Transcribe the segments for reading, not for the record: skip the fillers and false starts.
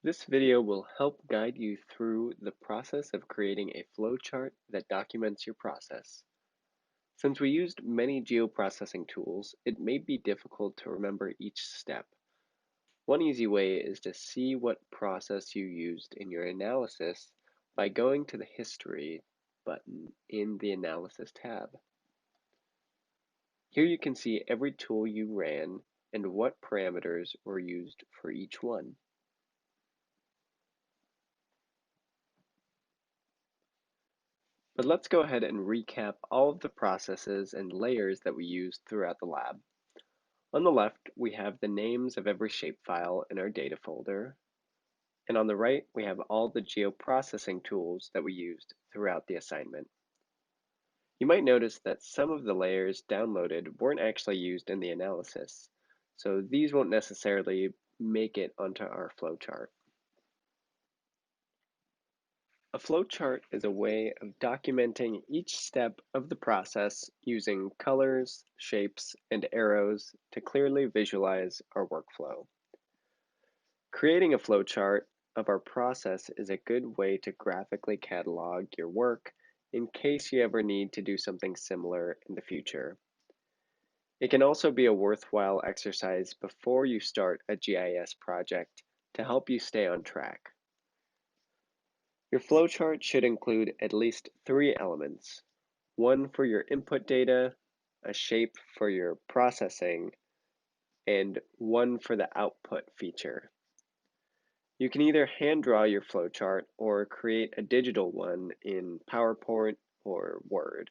This video will help guide you through the process of creating a flowchart that documents your process. Since we used many geoprocessing tools, it may be difficult to remember each step. One easy way is to see what process you used in your analysis by going to the History button in the Analysis tab. Here you can see every tool you ran and what parameters were used for each one. But let's go ahead and recap all of the processes and layers that we used throughout the lab. On the left, we have the names of every shapefile in our data folder. And on the right, we have all the geoprocessing tools that we used throughout the assignment. You might notice that some of the layers downloaded weren't actually used in the analysis, so these won't necessarily make it onto our flowchart. A flowchart is a way of documenting each step of the process using colors, shapes, and arrows to clearly visualize our workflow. Creating a flowchart of our process is a good way to graphically catalog your work in case you ever need to do something similar in the future. It can also be a worthwhile exercise before you start a GIS project to help you stay on track. Your flowchart should include at least 3 elements: one for your input data, a shape for your processing, and one for the output feature. You can either hand draw your flowchart or create a digital one in PowerPoint or Word.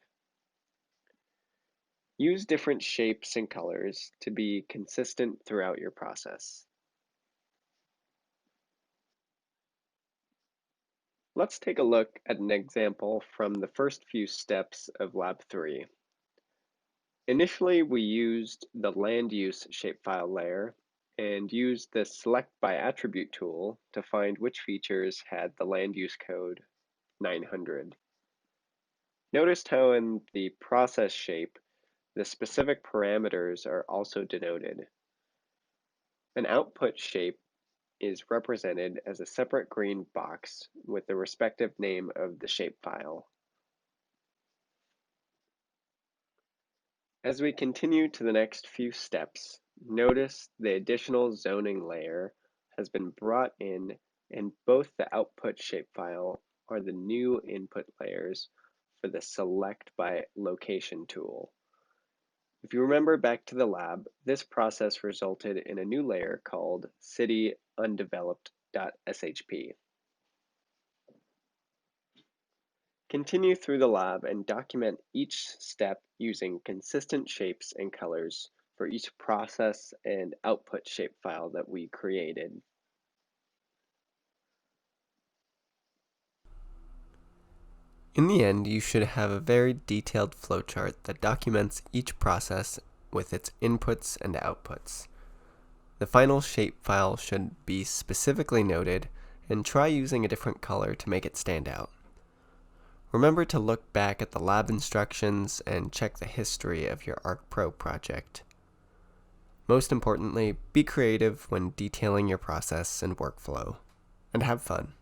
Use different shapes and colors to be consistent throughout your process. Let's take a look at an example from the first few steps of Lab 3. Initially, we used the land use shapefile layer and used the Select by Attribute tool to find which features had the land use code 900. Notice how in the process shape, the specific parameters are also denoted. An output shape is represented as a separate green box with the respective name of the shapefile. As we continue to the next few steps, notice the additional zoning layer has been brought in, and both the output shapefile are the new input layers for the Select by Location tool. If you remember back to the lab, this process resulted in a new layer called cityundeveloped.shp. Continue through the lab and document each step using consistent shapes and colors for each process and output shapefile that we created. In the end, you should have a very detailed flowchart that documents each process with its inputs and outputs. The final shapefile should be specifically noted, and try using a different color to make it stand out. Remember to look back at the lab instructions and check the history of your ArcPro project. Most importantly, be creative when detailing your process and workflow, and have fun.